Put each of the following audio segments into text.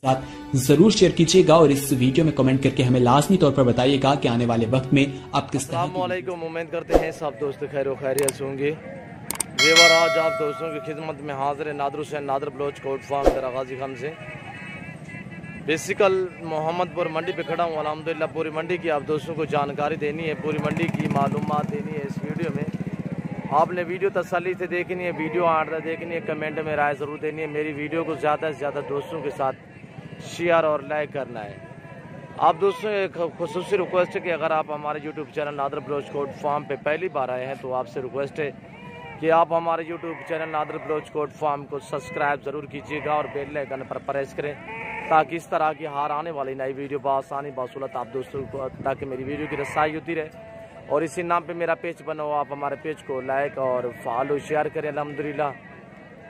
साथ जरूर शेयर कीजिएगा और इस वीडियो में कमेंट करके हमें लाजमी तौर पर बताइएगा कि आने वाले वक्त में आप किस तरह की उम्मीद करते हैं सब दोस्त खैर खैरियत होंगे। वेवर आज आप दोस्तों की खिदमत में हाजिर है नादर हुसैन नादर बलोच कोट फार्म दरागाजी खान से। बेसिकल मोहम्मदपुर मंडी पे खड़ा हूँ। अल्हम्दुलिल्लाह पूरी मंडी की आप दोस्तों को जानकारी देनी है, पूरी मंडी की मालूमात देनी है। इस वीडियो में आपने वीडियो तसल्ली से देखनी है, वीडियो आर्डर देखनी है, कमेंट में राय ज़रूर देनी है। मेरी वीडियो को ज़्यादा से ज़्यादा दोस्तों के साथ शेयर और लाइक करना है। आप दोस्तों एक खुसूसी रिक्वेस्ट है कि अगर आप हमारे YouTube channel Nadir Baloch coat farm पे पहली बार आए हैं तो आपसे रिक्वेस्ट है कि आप हमारे YouTube channel Nadir Baloch coat farm को सब्सक्राइब ज़रूर कीजिएगा और बेल आइकन पर प्रेस करें ताकि इस तरह की हर आने वाली नई वीडियो बआसानी बासूलत आप दोस्तों को ताकि मेरी वीडियो की रसाई होती रहे। और इसी नाम पे मेरा पेज बना हो, आप हमारे पेज को लाइक और फॉलो शेयर करें अल्हम्दुलिल्लाह।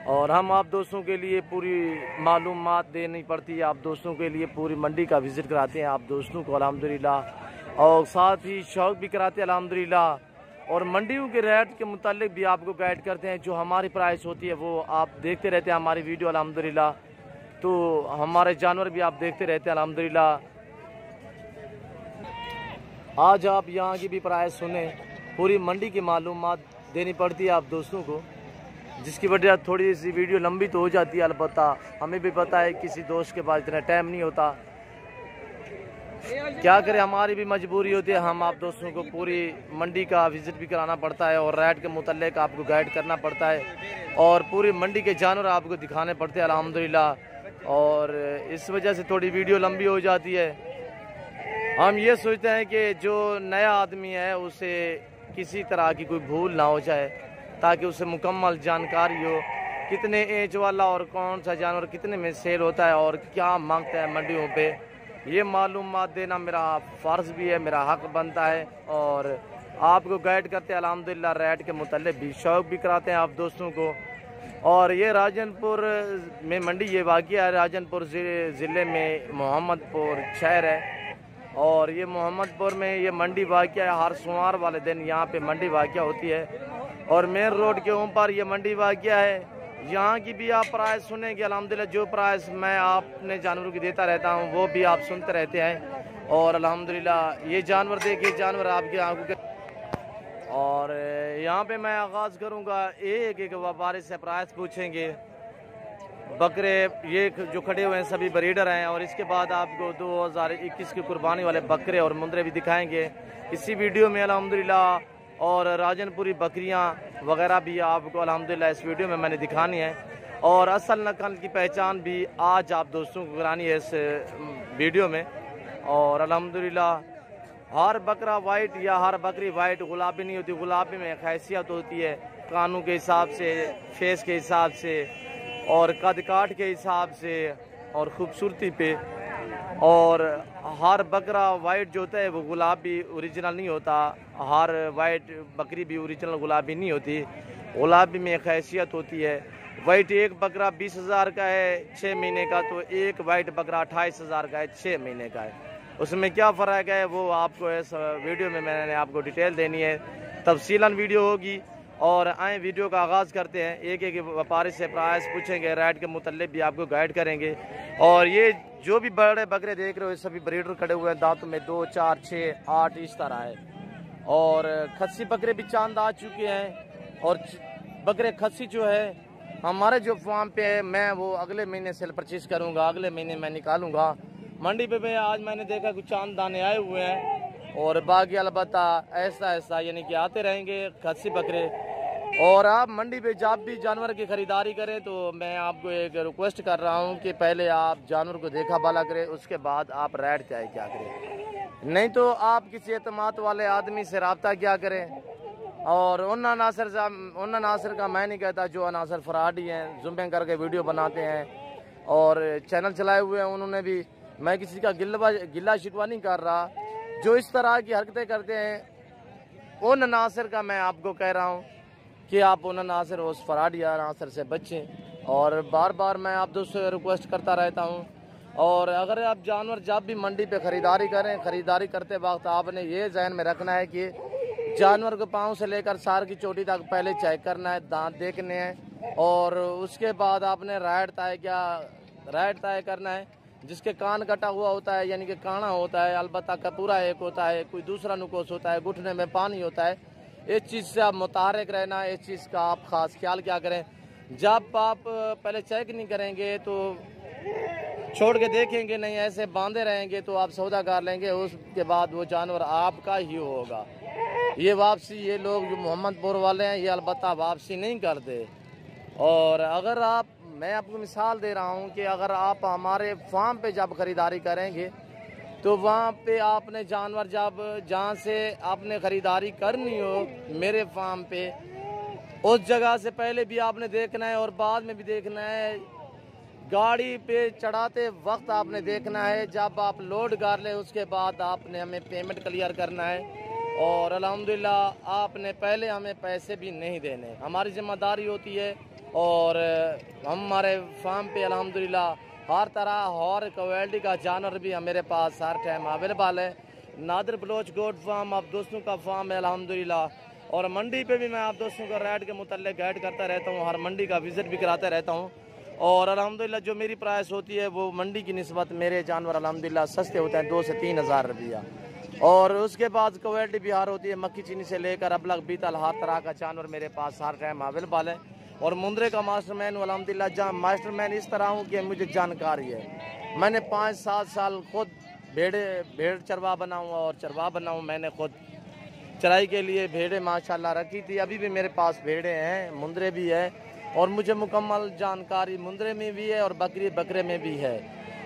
और हम आप दोस्तों के लिए पूरी मालूमात देनी पड़ती है, आप दोस्तों के लिए पूरी मंडी का विज़िट कराते हैं आप दोस्तों को अल्हम्दुलिल्लाह, और साथ ही शौक भी कराते हैं अल्हम्दुलिल्लाह। और मंडियों के रेट के मुतालिक भी आपको गाइड करते हैं। जो हमारी प्राइस होती है वो आप देखते रहते हैं हमारी वीडियो अल्हम्दुलिल्लाह, तो हमारे जानवर भी आप देखते रहते हैं अल्हम्दुलिल्लाह। आज आप यहाँ की भी प्राइस सुने, पूरी मंडी की मालूमात देनी पड़ती है आप दोस्तों को, जिसकी वजह थोड़ी सी वीडियो लंबी तो हो जाती है। अलबत्ता हमें भी पता है किसी दोस्त के पास इतना टाइम नहीं होता, क्या करें, हमारी भी मजबूरी होती है। हम आप दोस्तों को पूरी मंडी का विज़िट भी कराना पड़ता है और रेट के मुतालिक आपको गाइड करना पड़ता है और पूरी मंडी के जानवर आपको दिखाने पड़ते हैं अल्हम्दुलिल्लाह। और इस वजह से थोड़ी वीडियो लंबी हो जाती है। हम ये सोचते हैं कि जो नया आदमी है उसे किसी तरह की कोई भूल ना हो जाए, ताकि उसे मुकम्मल जानकारी हो कितने एज वाला और कौन सा जानवर कितने में सेल होता है और क्या मांगता है मंडियों पे, ये मालूमात देना मेरा फ़र्ज़ भी है, मेरा हक बनता है। और आपको गाइड करते हैं अल्हम्दुलिल्लाह, रेट के मुतालिक भी शौक भी कराते हैं आप दोस्तों को। और ये राजनपुर में मंडी ये वाक़या है, राजनपुर ज़िले में मोहम्मदपुर शहर है और ये मोहम्मदपुर में ये मंडी वाक़या है। हर सोमवार वाले दिन यहाँ पे मंडी वाक़या होती है और मेन रोड के ऊपर ये मंडी वाक़या है। यहाँ की भी आप प्राइस सुनेंगे अल्हम्दुलिल्लाह, जो प्राइस मैं आपने जानवरों की देता रहता हूँ वो भी आप सुनते रहते हैं। और अल्हम्दुलिल्लाह ये जानवर देखिए, जानवर आपकी आंखों के। और यहाँ पे मैं आगाज़ करूँगा, एक एक व्यापारी से प्राइस पूछेंगे। बकरे ये जो खड़े हुए हैं सभी ब्रीडर हैं और इसके बाद आपको 2021 की कुर्बानी वाले बकरे और मुंदरे भी दिखाएंगे इसी वीडियो में अल्हम्दुलिल्लाह। और राजनपुरी बकरियां वगैरह भी आपको अल्हम्दुलिल्लाह इस वीडियो में मैंने दिखानी है। और असल नस्ल की पहचान भी आज आप दोस्तों को करानी है इस वीडियो में। और अल्हम्दुलिल्लाह हर बकरा वाइट या हर बकरी वाइट गुलाबी नहीं होती, गुलाबी में हैसियत होती है कानों के हिसाब से, फेस के हिसाब से और कद काट के हिसाब से और ख़ूबसूरती पे। और हर बकरा वाइट जो होता है वो गुलाबी ओरिजिनल नहीं होता, हर वाइट बकरी भी ओरिजिनल गुलाबी नहीं होती, गुलाबी में एक हैसियत होती है। वाइट एक बकरा 20,000 का है 6 महीने का, तो एक वाइट बकरा 28,000 का है 6 महीने का है। उसमें क्या फ़र्क है वो आपको इस वीडियो में मैंने आपको डिटेल देनी है, तफसीलन वीडियो होगी। और आए वीडियो का आगाज़ करते हैं। एक एक व्यापारी से प्राइस पूछेंगे, रेट के मुतालिक भी आपको गाइड करेंगे। और ये जो भी बड़े बकरे देख रहे हो सभी ब्रीडर खड़े हुए हैं, दांतों में 2, 4, 6, 8 इस तरह है। और खस्सी बकरे भी चांद आ चुके हैं और बकरे खस्सी जो है हमारे जो फार्म पे है मैं वो अगले महीने सेल परचेज करूँगा, अगले महीने मैं निकालूँगा मंडी पे। आज मैंने देखा कुछ चांद दाने आए हुए हैं और बाकी अलबत्ता ऐसा ऐसा यानी कि आते रहेंगे खस्सी बकरे। और आप मंडी पे जब भी जानवर की ख़रीदारी करें तो मैं आपको एक रिक्वेस्ट कर रहा हूं कि पहले आप जानवर को देखा भाला करें, उसके बाद आप रेट क्या करें, नहीं तो आप किसी एतमाद वाले आदमी से रब्ता क्या करें। और उन अनासर का मैं नहीं कहता, जो अनासर फराडी हैं, जुम्मे करके वीडियो बनाते हैं और चैनल चलाए हुए हैं, उन्होंने भी, मैं किसी का गिला शिकवा नहीं कर रहा, जो इस तरह की हरकतें करते हैं उन अनासर का मैं आपको कह रहा हूँ कि आप उन अनासर उस फराडी अनासर से बचें। और बार बार मैं आप दोस्तों से रिक्वेस्ट करता रहता हूँ। और अगर आप जानवर जब भी मंडी पे ख़रीदारी करें, ख़रीदारी करते वक्त आपने ये जहन में रखना है कि जानवर को पाँव से लेकर सार की चोटी तक पहले चेक करना है, दांत देखने हैं और उसके बाद आपने रेट तय करना है जिसके कान कटा हुआ होता है यानी कि काना होता है, अलबत्ता कपूरा एक होता है, कोई दूसरा नुकोस होता है, घुटने में पानी होता है। इस चीज़ से आप मुतारिक रहना, इस चीज़ का आप ख़ास ख्याल क्या करें। जब आप पहले चेक नहीं करेंगे तो छोड़ के देखेंगे नहीं, ऐसे बांधे रहेंगे तो आप सौदा कर लेंगे, उसके बाद वो जानवर आपका ही होगा। ये वापसी ये लोग जो मोहम्मदपुर वाले हैं ये अलबत्ता वापसी नहीं करते। और अगर आप, मैं आपको मिसाल दे रहा हूँ कि अगर आप हमारे फार्म पे जब ख़रीदारी करेंगे तो वहाँ पे आपने जानवर जब जहाँ से आपने ख़रीदारी करनी हो मेरे फार्म पे, उस जगह से पहले भी आपने देखना है और बाद में भी देखना है। गाड़ी पे चढ़ाते वक्त आपने देखना है, जब आप लोड कर ले उसके बाद आपने हमें पेमेंट क्लियर करना है। और अल्हम्दुलिल्लाह आपने पहले हमें पैसे भी नहीं देने, हमारी जिम्मेदारी होती है। और हमारे फार्म पे अल्हम्दुलिल्लाह हर तरह हर क्वालिटी का जानवर भी मेरे पास हर टाइम अवेलेबल है। नादिर बलोच गोट फार्म आप दोस्तों का फार्म है अल्हम्दुलिल्लाह। और मंडी पे भी मैं आप दोस्तों को रेट के मुतल्लिक़ गाइड करता रहता हूँ, हर मंडी का विज़िट भी कराता रहता हूँ। और अल्हम्दुलिल्लाह जो मेरी प्राइस होती है वो मंडी की निस्बत मेरे जानवर अल्हम्दुलिल्लाह सस्ते होते हैं, 2 से 3 हज़ार रुपया। और उसके बाद क्वालिटी भी हर होती है, मक्खी चीनी से लेकर अबलग बीतल हर तरह का जानवर मेरे पास हर टाइम अवेलेबल है। और मुंद्रे का मास्टरमैन अल्हम्दुलिल्लाह जहाँ मास्टरमैन इस तरह हूँ कि मुझे जानकारी है। मैंने 5-7 साल खुद भेड़ चरवा बनाऊँ और चरवा बनाऊँ, मैंने खुद चराई के लिए भेड़ें माशाल्लाह रखी थी। अभी भी मेरे पास भेड़ें हैं, मुंद्रे भी है और मुझे मुकम्मल जानकारी मुंद्रे में भी है और बकरे में भी है।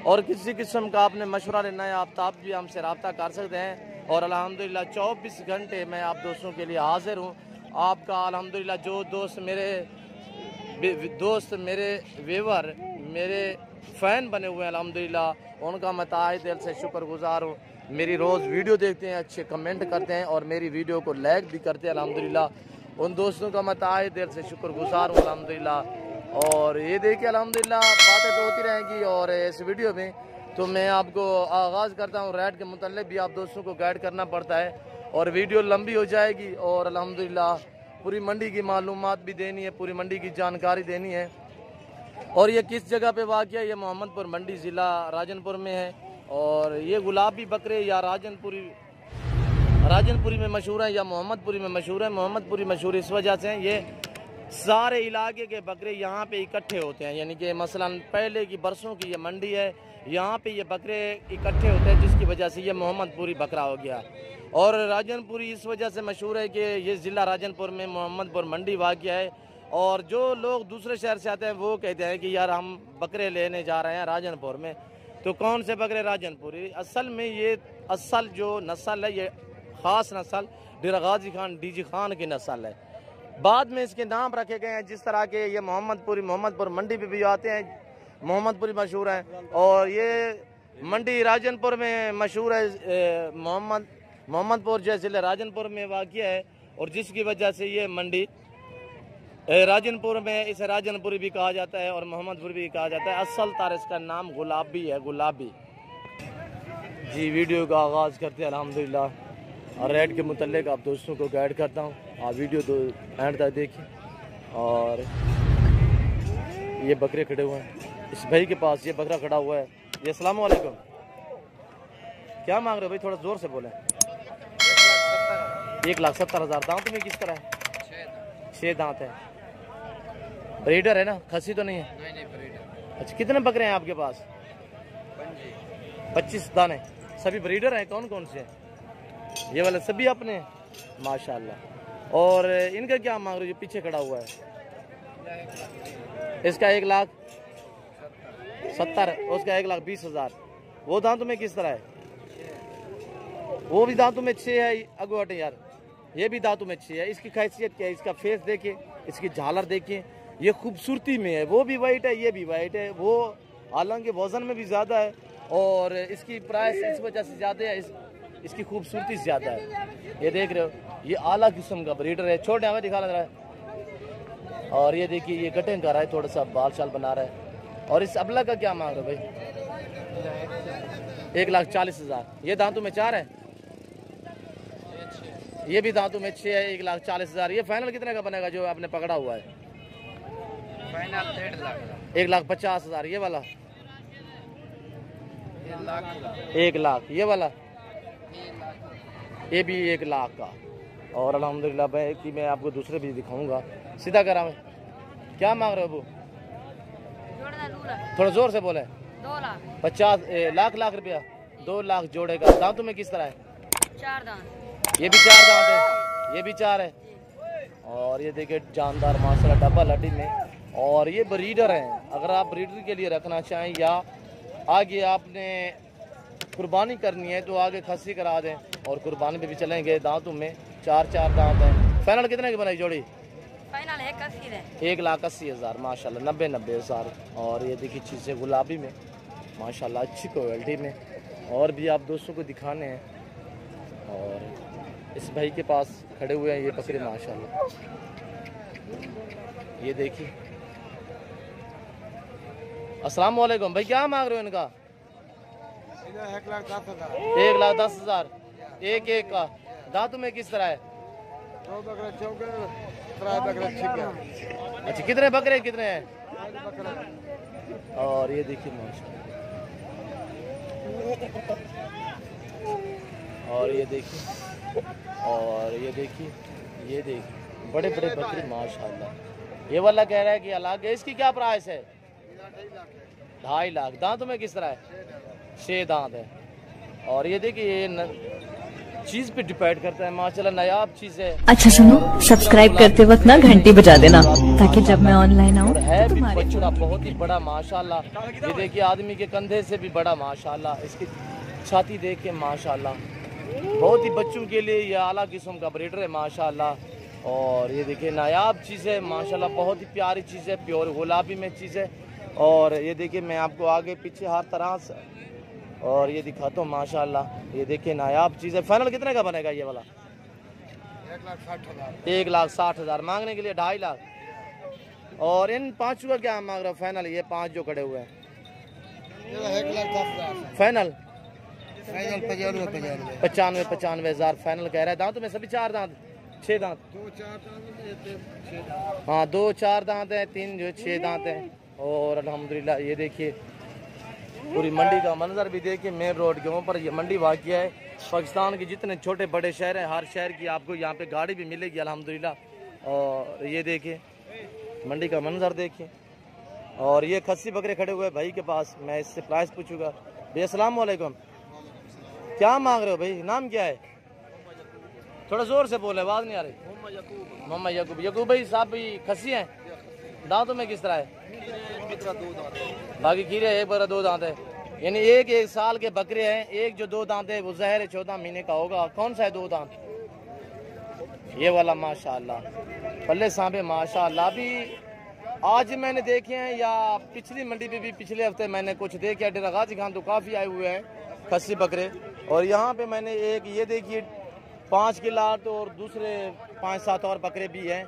और किसी किस्म का आपने मशवरा लेना है आप तब भी हमसे रब्ता कर सकते हैं। और अल्हम्दुलिल्लाह 24 घंटे मैं आप दोस्तों के लिए हाजिर हूँ। आपका अल्हम्दुलिल्लाह जो दोस्त मेरे वेवर मेरे फ़ैन बने हुए हैं अल्हम्दुलिल्लाह, उनका मैं तहे दिल से शुक्रगुजार हूँ। मेरी रोज़ वीडियो देखते हैं, अच्छे कमेंट करते हैं और मेरी वीडियो को लाइक भी करते हैं अल्हम्दुलिल्लाह। उन दोस्तों का मैं तहे दिल से शुक्रगुजार हूँ अल्हम्दुलिल्लाह। और ये देखिए अल्हम्दुलिल्लाह बातें तो होती रहेंगी। और इस वीडियो में तो मैं आपको आगाज़ करता हूँ, रेट के मुतल्लिक़ भी आप दोस्तों को गाइड करना पड़ता है और वीडियो लंबी हो जाएगी। और अल्हम्दुलिल्लाह पूरी मंडी की मालूमात भी देनी है, पूरी मंडी की जानकारी देनी है। और ये किस जगह पे वाक़या है, ये मोहम्मदपुर मंडी ज़िला राजनपुर में है। और ये गुलाबी बकरे या राजनपुरी में मशहूर है या मोहम्मदपुरी में मशहूर है। मोहम्मदपुरी मशहूर इस वजह से हैं, ये सारे इलाके के बकरे यहाँ पे इकट्ठे होते हैं। यानी कि मसलन पहले की बरसों की ये मंडी है, यहाँ पे ये बकरे इकट्ठे होते हैं, जिसकी वजह से ये मोहम्मदपुरी बकरा हो गया। और राजनपुरी इस वजह से मशहूर है कि ये ज़िला राजनपुर में मोहम्मदपुर मंडी वाक़या है। और जो लोग दूसरे शहर से आते हैं वो कहते हैं कि यार हम बकरे लेने जा रहे हैं राजनपुर में, तो कौन से बकरे राजनपुरी? असल में ये असल जो नस्ल है ये ख़ास नस्ल डेरा गाजी खान डीजी खान की नस्ल है। बाद में इसके नाम रखे गए हैं, जिस तरह के ये मोहम्मदपुर मंडी पे भी आते हैं, मोहम्मदपुरी मशहूर है। और ये मंडी राजनपुर में मशहूर है, मोहम्मदपुर जो ज़िले राजनपुर में वाक़या है। और जिसकी वजह से ये मंडी राजनपुर में इसे राजनपुरी भी कहा जाता है और मोहम्मदपुर भी कहा जाता है। असल तार इसका नाम गुलाबी है, गुलाबी। जी वीडियो का आगाज़ करते हैं अल्हम्दुलिल्लाह और रेट के मुतल्लिक़ आप दोस्तों को गाइड करता हूँ। आप वीडियो तो एंड तक देखिए। और ये बकरे खड़े हुए हैं, इस भाई के पास ये बकरा खड़ा हुआ है। ये अस्सलाम वालेकुम, क्या मांग रहे हो भाई? थोड़ा ज़ोर से बोलें। 1,70,000। दांत में किस तरह है? 6 दांत है। ब्रीडर है ना, खसी तो नहीं है? नहीं ब्रीडर। अच्छा, कितने बकरे हैं आपके पास? 25 दाने। सभी ब्रीडर हैं? कौन कौन से हैं? ये वाले सभी अपने हैं माशाल्लाह। और इनका क्या मांग रहे हो जो पीछे खड़ा हुआ है? इसका 1,70,000, उसका 1,20,000। वो दांतों में किस तरह है? वो भी दांतों में 6 है। अगो हटे यार, ये भी दांतों में 6 है। इसकी खासियत क्या है? इसका फेस देखिए, इसकी झालर देखिए, ये खूबसूरती में है। वो भी वाइट है, ये भी वाइट है। वो हालांकि वजन में भी ज़्यादा है और इसकी प्राइस इस वजह से ज़्यादा है, इसकी खूबसूरती ज़्यादा है। ये देख रहे हो, ये आला किस्म का ब्रीडर है। छोटे हमें दिखा लग रहा है। और ये देखिए, ये कटिंग कर रहा है, थोड़ा सा बाल शाल बना रहा है। और इस अबला का क्या मांग रहे हो भाई? 1,40,000। ये दांतों में 4 है, ये भी दांतों में 6 है। 1,40,000। ये फाइनल कितने का बनेगा जो आपने पकड़ा हुआ है? फाइनल 1,50,000। ये वाला 1 लाख। ये वाला ये भी 1 लाख का। और अल्हम्दुलिल्लाह भाई कि मैं आपको दूसरे भी दिखाऊंगा। सीधा करा मैं, क्या मांग रहे हो अबू? थोड़ा जोर से बोले। 2 लाख 50 लाख रुपया। 2 लाख जोड़े का। दांतों में किस तरह है? 4 दांत। ये भी 4 दांत है, ये भी 4 है। और ये देखिए जानदार माशाल्लाह डबल हड्डी में। और ये ब्रीडर हैं, अगर आप ब्रीडर के लिए रखना चाहें या आगे आपने कुर्बानी करनी है तो आगे खस्सी करा दें और कुर्बानी पे भी चलेंगे। दांतों में 4 दांत हैं। फाइनल कितने की बनाई जोड़ी? फाइनल 180 है। 1,80,000 माशाल्लाह, 90,000। और ये देखिए चीज़ें गुलाबी में माशाल्लाह अच्छी क्वालिटी में। और भी आप दोस्तों को दिखाने हैं। और इस भाई के पास खड़े हुए हैं ये बकरे माशाल्लाह, ये देखिए। अस्सलाम वालेकुम भाई, क्या मांग रहे हो इनका? 1,10,000 एक का। दांतों में किस तरह है? अच्छा, कितने बकरे कितने हैं? और ये देखिए माशाल्लाह, और ये देखिए, और ये देखिए, ये देखिए बड़े बड़े बकरे माशाल्लाह। ये वाला कह रहा है कि अलग है। इसकी क्या प्राइस है? 2.5 लाख। दांतों में किस तरह है? 6 दांत है। और ये देखिए ये चीज पे डिपेंड करता है माशाल्लाह, नायाब चीज है। अच्छा सुनो, सब्सक्राइब करते वक्त ना घंटी बजा देना ताकि जब मैं ऑनलाइन आऊँ। है भी बछड़ा बहुत ही बड़ा माशाल्लाह। ये देखिए आदमी के कंधे से भी बड़ा माशाल्लाह। इसकी छाती देख के माशाल्लाह, बहुत ही बच्चों के लिए ये आला किस्म का ब्रीडर है माशाल्लाह। और ये देखिए नायाब चीज़ है माशाल्लाह, बहुत ही प्यारी चीज़ है, प्योर गुलाबी में चीज़ है। और ये देखिए मैं आपको आगे पीछे हर तरह से और ये दिखाता हूँ माशाल्लाह। ये देखिए नायाब चीज़ है। फाइनल कितने का बनेगा ये वाला? 1,60,000। 1,60,000 मांगने के लिए 2.5 लाख। और इन 5 का क्या मांग रहा है फाइनल? ये 5 जो खड़े हुए हैं 1,10,000 फाइनल 95,000 फाइनल कह रहा है। दांतों में सभी 4 दांत 6 दांत? 2-4 दांत। हाँ 2-4 दांत हैं, 3 जो 6 दांत हैं। और अल्हम्दुलिल्लाह ये देखिए पूरी मंडी का मंजर भी देखिए। मेन रोड के ऊपर ये मंडी वाक़िया है। पाकिस्तान के जितने छोटे बड़े शहर हैं, हर शहर की आपको यहाँ पे गाड़ी भी मिलेगी अल्हम्दुलिल्लाह। और ये देखिए मंडी का मंजर देखिए। और ये खस्सी बकरे खड़े हुए भाई के पास, मैं इससे प्राइस पूछूंगा। भाई अस्सलाम वालेकुम, क्या मांग रहे हो भाई? नाम क्या है? थोड़ा जोर से बोले, आवाज़ नहीं आ रही। मोहम्मद याकूब। याकूब भाई साहब भी खस्सी हैं। दांतों में किस तरह है? बाकी खीरे 1 बरा 2 दांत है, यानी एक साल के बकरे हैं। एक जो 2 दांत है वो ज़हर है 14 महीने का होगा। कौन सा है 2 दांत? ये वाला माशाल्लाह पल्ले सांबे माशाल्लाह। अभी आज मैंने देखे हैं या पिछली मंडी पे भी पिछले हफ्ते मैंने कुछ देखे। डेरा गाजी खान तो काफ़ी आए हुए हैं खस्सी बकरे। और यहाँ पे मैंने एक ये देखिए 5 के लाट और दूसरे 5-7 और बकरे भी हैं,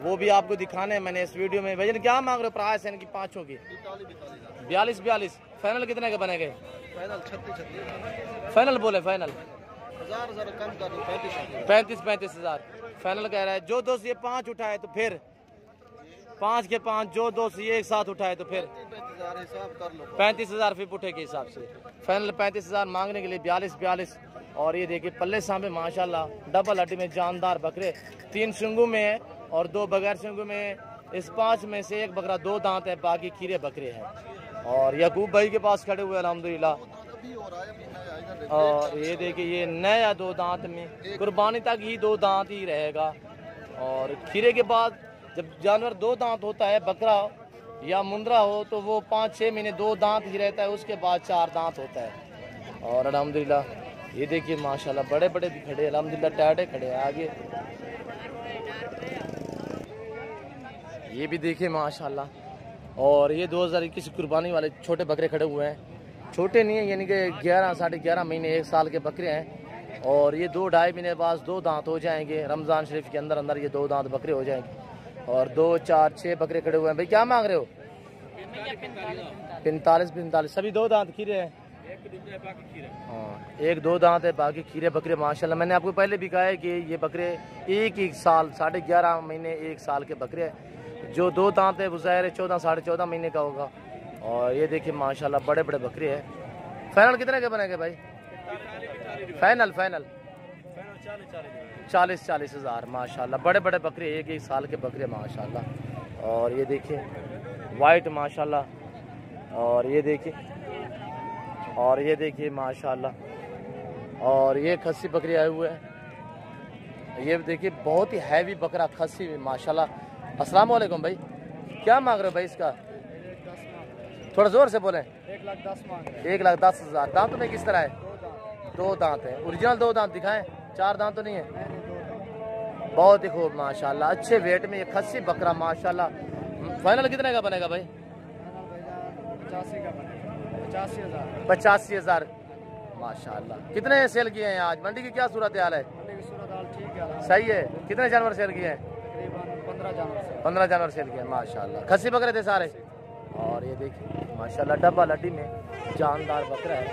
वो भी आपको दिखाने हैं मैंने इस वीडियो में। भैया क्या मांग रहे हो प्राइस है इनकी 5 की? 42 फाइनल कितने के बनेंगे? फाइनल 36 फाइनल बोले, फाइनल 1000 कम कर दो। 35 हज़ार फाइनल कह रहा है। जो दोस्त ये 5 उठाए तो फिर 5 के 5 जो दोस्त ये एक साथ उठाए तो फिर 35,000 हिसाब कर लो। 35,000 फी पुठे के हिसाब से फाइनल 35,000 मांगने के लिए 42। और ये देखिए पल्ले सांबे माशाल्लाह डबल हड्डी में जानदार बकरे। 3 सिंगू में है और 2 बगैर सिंगू में। इस 5 में से 1 बकरा 2 दांत है, बाकी खीरे बकरे हैं। और याकूब भाई के पास खड़े हुए अल्हम्दुलिल्लाह। और ये देखिए ये नया 2 दांत में, कुर्बानी तक ही 2 दांत ही रहेगा। और खीरे के बाद जब जानवर 2 दांत होता है, बकरा या मुंद्रा हो, तो वो 5-6 महीने 2 दांत ही रहता है, उसके बाद 4 दांत होता है। और अल्हम्दुलिल्लाह ये देखिए माशाल्लाह बड़े बड़े भी खड़े अल्हम्दुलिल्लाह, टाटे खड़े हैं आगे। ये भी देखिए माशाल्लाह। और ये 2021 कुर्बानी वाले छोटे बकरे खड़े हुए हैं। छोटे नहीं है, यानी कि 11 साढ़े 11 महीने 1 साल के बकरे हैं। और ये 2-2.5 महीने बाद 2 दांत हो जाएंगे। रमज़ान शरीफ के अंदर अंदर ये 2 दांत बकरे हो जाएंगे। और 2, 4, 6 बकरे खड़े हुए हैं। भाई क्या मांग रहे हो? 45 सभी 2 दांत खीरे हैं। हाँ 1-2 दांत है, बाकी खीरे बकरे माशाल्लाह। मैंने आपको पहले भी कहा है कि ये बकरे 1 साल साढ़े 11 महीने 1 साल के बकरे हैं। जो 2 दांत है वो ज़ाहिर है 14 साढ़े 14 महीने का होगा। और ये देखिए माशाल्लाह बड़े बड़े बकरे हैं। फाइनल कितने के बनेंगे भाई? फाइनल 40 हज़ार माशाल्लाह। बड़े बड़े बकरे, एक साल के बकरे माशाल्लाह। और ये देखिए वाइट माशाल्लाह, और ये देखिए माशाल्लाह। और ये खस्सी बकरी आए हुए हैं, ये देखिए बहुत ही हैवी बकरा खस्सी माशाल्लाह। अस्सलाम वालेकुम भाई, क्या मांग रहे हो भाई इसका? थोड़ा जोर से बोलें। 1,10,000। दांत में किस तरह है? 2 दांत है। ओरिजिनल 2 दांत दिखाएं, 4 दांत तो नहीं है। बहुत ही खूब माशाल्लाह, अच्छे वेट में ये खस्सी बकरा माशाल्लाह। फाइनल कितने का बनेगा भाई? 85,000 माशाल्लाह। कितने सेल किए हैं आज? मंडी की क्या सूरत हाल है? सही है। कितने जानवर सेल किए हैं? 15 जानवर सेल किए माशाल्लाह। खस्सी बकरे थे सारे। और ये देखिए माशाल्लाह डब्बा लड्डी में जानदार बकरा है।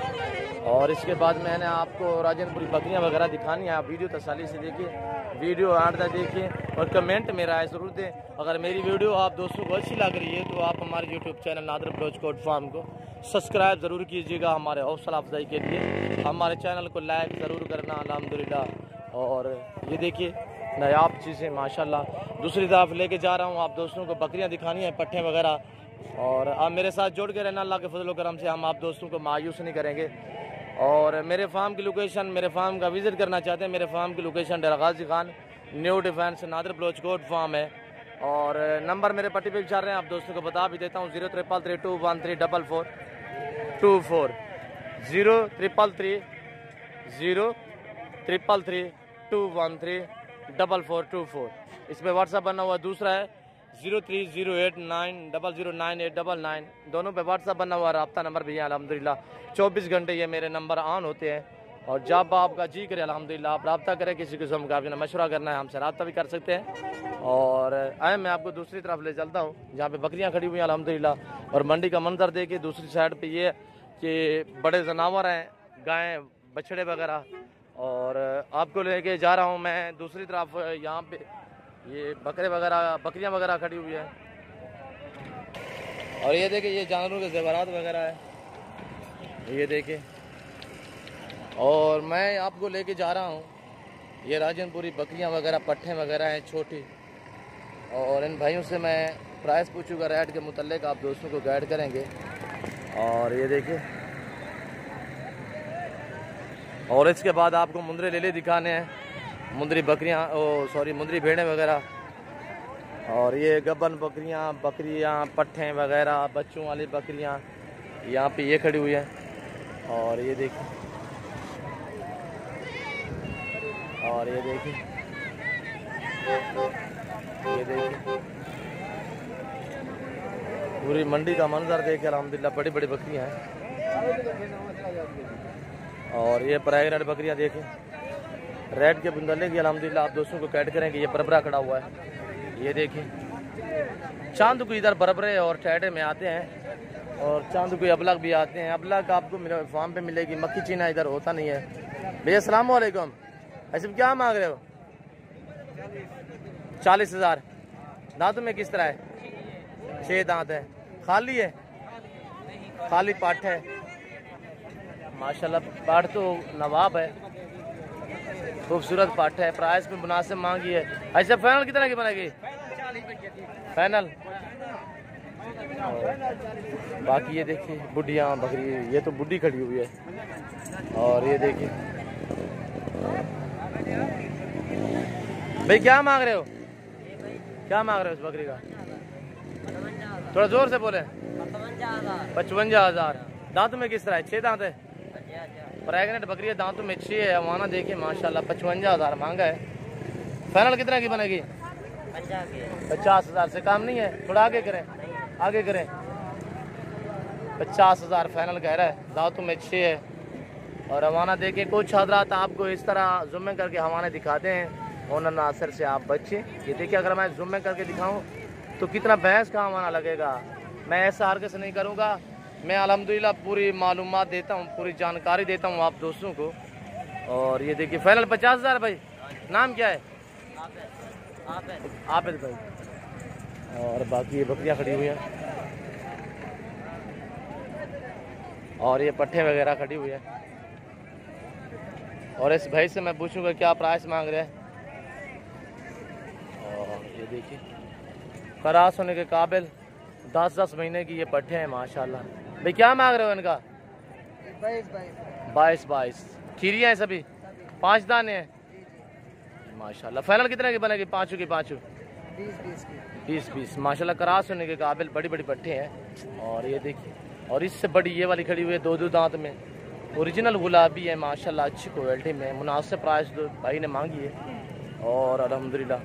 और इसके बाद मैंने आपको राजनपुरी बकरियां वगैरह दिखानी है। आप वीडियो तसल्ली से देखिए, वीडियो आठ तक देखिए और कमेंट में राय ज़रूर दें। अगर मेरी वीडियो आप दोस्तों को अच्छी लग रही है तो आप हमारे YouTube channel Nadir Baloch coat farm को सब्सक्राइब ज़रूर कीजिएगा हमारे हौसला अफजाई के लिए। हमारे चैनल को लाइक ज़रूर करना अल्हम्दुलिल्लाह। और ये देखिए नायाब चीज़ें माशाल्लाह। दूसरी तरफ लेके जा रहा हूँ आप दोस्तों को, बकरियाँ दिखानी है, पट्ठे वगैरह। और आप मेरे साथ जोड़ के रहना, अल्लाह के फजल करम से हम आप दोस्तों को मायूस नहीं करेंगे। और मेरे फार्म की लोकेशन, मेरे फार्म का विज़िट करना चाहते हैं, मेरे फार्म की location Dera Ghazi Khan new defence Nadir Baloch coat farm है। और नंबर मेरे पट्टी पे चल रहे हैं, आप दोस्तों को बता भी देता हूँ। 03332134424 03332134424। इस पर व्हाट्सअप बना हुआ। दूसरा है 030890098999। दोनों पे व्हाट्सअप बना हुआ। रब्ता नंबर भी है अल्हम्दुलिल्लाह। 24 घंटे ये मेरे नंबर ऑन होते हैं। और जब आपका जी करे अल्हम्दुलिल्लाह आप रब्ता करें, किसी किस्म का आपने मशवरा करना है हमसे रब्ता भी कर सकते हैं। और आए मैं आपको दूसरी तरफ ले चलता हूँ जहाँ पे बकरियाँ खड़ी हुई हैं अल्हम्दुलिल्लाह। और मंडी का मंजर देखिए। दूसरी साइड पे ये कि बड़े जानवर हैं, गायें बछड़े वगैरह। और आपको लेके जा रहा हूँ मैं दूसरी तरफ। यहाँ पे ये बकरे वगैरह, बकरियाँ वगैरह खड़ी हुई है। और ये देखिए ये जानवरों के ज़ेवरात वगैरह है, ये देखिए। और मैं आपको लेके जा रहा हूँ, ये राजनपुरी बकरियाँ वगैरह, पट्ठे वगैरह हैं छोटी। और इन भाइयों से मैं प्राइस पूछूंगा, रेट के मुतल्लिक आप दोस्तों को गाइड करेंगे। और ये देखिए। और इसके बाद आपको मुंदरी लेले दिखाने हैं, मुंदरी बकरियाँ, मुंदरी भेड़ें वगैरह। और ये गबन बकरियाँ, पट्ठे वगैरह, बच्चों वाली बकरियाँ यहाँ पे ये खड़ी हुई है। और ये देखिए, और ये देखिए, पूरी मंडी का मंजर देख अल्हम्दुलिल्लाह। बड़ी बड़ी बकरियाँ हैं। और ये प्राइवेट बकरियाँ देखें, रेड के बुंदले की अल्हम्दुलिल्लाह आप दोस्तों को कैट करेंगे। ये बरबरा खड़ा हुआ है, ये देखें। चांद को इधर बरबरे और टैडे में आते हैं, और चांद को अबलग भी आते हैं। अबलग आपको फार्म पे मिलेगी, मक्खी चीना इधर होता नहीं है। भैया अस्सलाम वालेकुम, ऐसे क्या मांग रहे हो? 40,000। दांतों में किस तरह है? 6 दांत है। खाली है? खाली पाठ है माशाल्लाह। पाठ तो नवाब है, खूबसूरत पाठ है। प्राइस में मुनासिब मांगी है। ऐसे फाइनल कितना की बनेगी? फाइनल। बाकी ये देखिए बुढ़िया बकरी, ये तो बुढ़ी खड़ी हुई है। और ये देखिए भाई क्या मांग रहे हो? क्या मांग रहे हो इस बकरी का? थोड़ा जोर से बोले। 55,000। दांतों में किस तरह है? 6 दांत है। प्रेगनेंट बकरी है, दांतों में 6 है। वाना देखिए माशाल्लाह। 55,000 मांगा है। फाइनल कितना की बनेगी? 50,000 से काम नहीं है। थोड़ा आगे करें, आगे करें। 50,000 फाइनल कह रहा है। दांतों में 6 है। और हवाना देखिए, कुछ हजरात आपको इस तरह जुम्मे करके हवाने दिखाते हैं ओनर नासिर से आप बच्चे। ये देखिए, अगर मैं जुम्मे करके दिखाऊं तो कितना भैंस का हवाना लगेगा। मैं ऐसा हरगिज़ नहीं करूँगा। मैं अल्हम्दुलिल्लाह पूरी मालूमात देता हूँ, पूरी जानकारी देता हूँ आप दोस्तों को। और ये देखिए फाइनल 50,000 भाई। नाम क्या है? आबिद भाई। और बाकी ये बकरियाँ खड़ी हुई हैं। और ये पट्ठे वगैरह खड़ी हुई है। और इस भाई से मैं पूछूंगा क्या प्राइस मांग रहे हैं। और ये देखिए खरास होने के काबिल 10-10 महीने की ये पट्ठे हैं माशाल्लाह। भाई क्या मांग रहे हो इनका? 22 खीरियाँ हैं सभी, 5 दाने हैं माशाल्लाह। फाइनल कितने की बनेगी? पाँचों की पाँचों 20 माशाल्लाह। क्रास होने के काबिल बड़ी बड़ी पट्टे हैं। और ये देखिए, और इससे बड़ी ये वाली खड़ी हुई है 2 दांत में, ओरिजिनल गुलाबी है माशाल्लाह, अच्छी क्वालिटी में, मुनासिब प्राइस जो भाई ने मांगी है। और अल्हम्दुलिल्लाह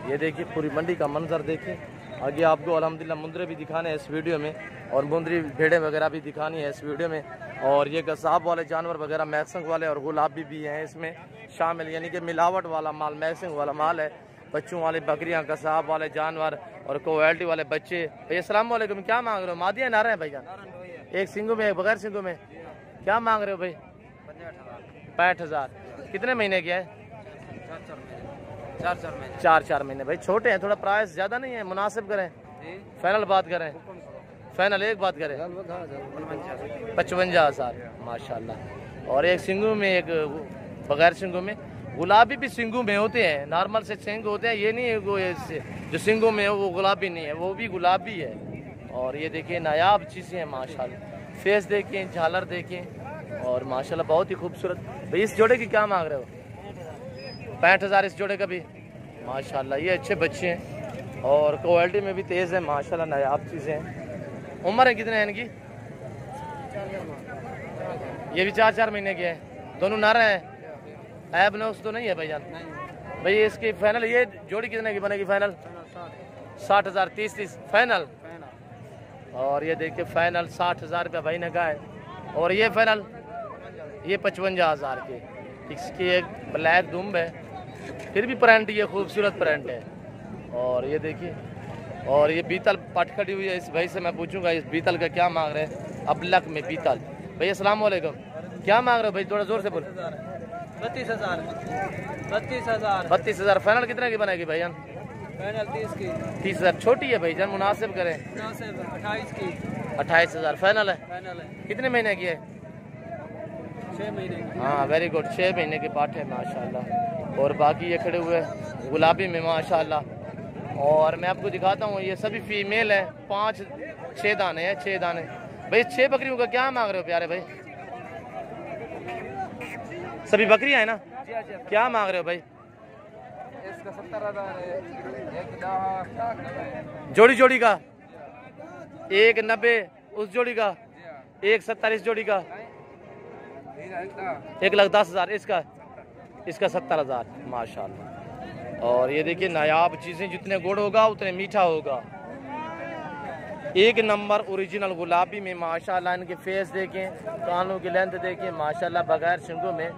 ये देखिए पूरी मंडी का मंजर देखिए। आगे आपको अल्हम्दुलिल्लाह मुंदरे भी दिखाने हैं इस वीडियो में, और मुंदरी भेड़ें वगैरह भी दिखानी है इस वीडियो में। और ये गसाब वाले जानवर वगैरह मैक्सिंग वाले और गुलाबी भी हैं इसमें शामिल, यानी कि मिलावट वाला माल, मैक्सिंग वाला माल है। बच्चों वाली बकरियां, गसाब वाले जानवर और क्वालिटी वाले बच्चे। भैया अस्सलाम वालेकुम, क्या मांग रहे हो? मादिया नारा है भैया? एक सिंगू में, एक बगैर सिंगू में, क्या मांग रहे हो भाई? 65,000। कितने महीने के है? 4 महीने। भाई छोटे हैं, थोड़ा प्राइस ज़्यादा नहीं है, मुनासिब करें, फाइनल बात करें, फाइनल एक बात करें। 55,000 माशाल्लाह। और एक सिंगू में, एक बगैर सिंगू में। गुलाबी भी सिंगू में होते हैं, नॉर्मल से सिंग होते हैं, ये नहीं है वो जो सिंगू में है वो गुलाबी नहीं है, वो भी गुलाबी है। और ये देखिए नायाब चीज़ें हैं माशाल्लाह। फेस देखें, झालर देखें, और माशाल्लाह बहुत ही खूबसूरत। भाई इस जोड़े की क्या मांग रहे हो? 65,000 इस जोड़े का भी माशाल्लाह। ये अच्छे बच्चे हैं और क्वालिटी में भी तेज़ है माशाल्लाह, नायाब चीज़ें हैं। उम्र है कितने हैं इनकी? ये भी 4 महीने के हैं, दोनों नर हैं, ऐब नौस तो नहीं है भाईजान? भाई इसकी फाइनल ये जोड़ी कितने की बनेगी फाइनल? 60,000। 30 फाइनल। और ये देखिए फाइनल 60,000 रुपया भाई ने कहा है। और ये फाइनल ये 55,000 के। इसकी एक ब्लैक दुम्ब है, फिर भी प्रिंट ये खूबसूरत प्रिंट है। और ये देखिए, और ये बीतल पट खड़ी हुई है। इस भाई से मैं पूछूंगा इस बीतल का क्या मांग रहे हैं। अबलक में बीतल। भाई अस्सलाम वालेकुम, क्या मांग रहे हो भाई? थोड़ा जोर से बोलो। 32,000। फाइनल कितने की बनेगी भाईजान? फाइनल 30,000। छोटी है भाईजान, मुनासिब करें। 28,000 फाइनल है। कितने महीने की है? 6 महीने। हाँ वेरी गुड, 6 महीने के पाठ है माशाल्लाह। और बाकी ये खड़े हुए गुलाबी में माशाल्लाह। और मैं आपको दिखाता हूँ, ये सभी फीमेल है, 5-6 दाने हैं, 6 दाने। भाई 6 बकरियों का क्या मांग रहे हो प्यारे भाई? सभी बकरियां है ना? क्या मांग रहे हो भाई? इसका 70,000 है, जोड़ी जोड़ी का 190, उस जोड़ी का 170, इस जोड़ी का 1,10,000, इसका 70,000 माशाल्लाह। और ये देखिए नायाब चीज़ें, जितने गुड़ होगा उतने मीठा होगा। एक नंबर ओरिजिनल गुलाबी में माशाल्लाह। इनके फेस देखें, कानों की लेंथ देखें माशाल्लाह, बगैर सिंगों में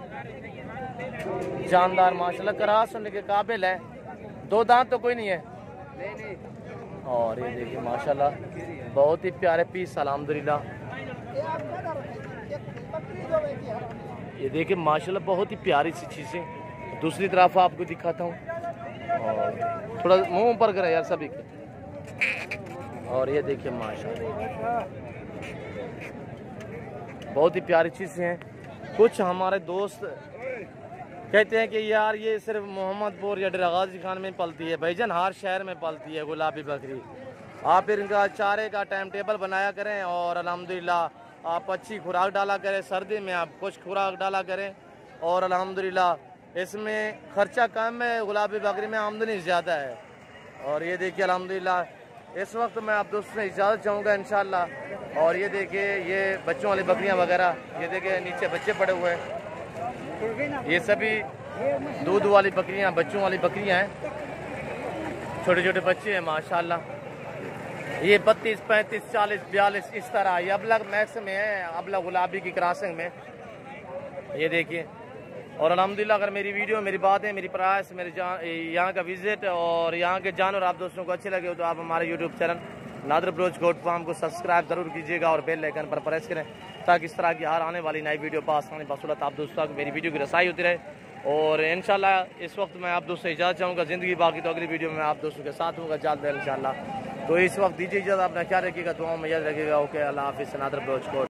जानदार माशाल्लाह। क्रास होने के काबिल है, 2 दांत तो कोई नहीं है। और ये देखिए माशाल्लाह बहुत ही प्यारे पीस अल्हम्दुलिल्लाह। ये देखिए माशाल्लाह बहुत ही प्यारी सी चीज़ें। दूसरी तरफ आपको दिखाता हूँ, और थोड़ा मुंह पर करें यार सभी के। और ये देखिए माशाल्लाह बहुत ही प्यारी चीज़ें हैं। कुछ हमारे दोस्त कहते हैं कि यार ये सिर्फ मोहम्मदपुर या डेरा गाजी खान में पलती है। भाईजान हर शहर में पलती है गुलाबी बकरी। आप इनका चारे का टाइम टेबल बनाया करें, और अल्हम्दुलिल्लाह आप अच्छी खुराक डाला करें। सर्दी में आप कुछ खुराक डाला करें, और अल्हम्दुलिल्लाह इसमें खर्चा कम है, गुलाबी बकरी में आमदनी ज़्यादा है। और ये देखिए अल्हम्दुलिल्लाह इस वक्त मैं आप दोस्तों से इजाज़त चाहूँगा इंशाल्लाह। और ये देखिए ये बच्चों वाली बकरियाँ वगैरह, ये देखिए नीचे बच्चे पड़े हुए हैं। ये सभी दूध वाली बकरियाँ, बच्चों वाली बकरियाँ हैं, छोटे छोटे बच्चे हैं माशाल्लाह। ये 32, 35, 40, 42 इस तरह। ये अबलग मैक्स में है, अबलग गुलाबी की क्रॉसिंग में। ये देखिए। और अल्हम्दुलिल्लाह अगर मेरी वीडियो, मेरी बातें, मेरी प्राइस, मेरे यहाँ का विजिट और यहाँ के जानवर आप दोस्तों को अच्छे लगे हो तो आप हमारे YouTube channel Nadir Baloch goat farm को सब्सक्राइब जरूर कीजिएगा और बेल आइकन पर प्रेस करें, ताकि इस तरह की हर आने वाली नई वीडियो पास आने बसूलत आप दोस्तों तक मेरी वीडियो की रसाई होती रहे। और इंशाल्लाह इस वक्त मैं आप दोस्तों से इजाज़त चाहूँगा। ज़िंदगी बाकी तो अगली वीडियो में आप दोस्तों के साथ होगा जल्द इंशाल्लाह। तो इस वक्त दीजिए इजाज़त, अपना ख्याल रखिएगा, दुआओं में याद रखिएगा। ओके, अल्लाह हाफिज़। नादर ब्रोच गोट।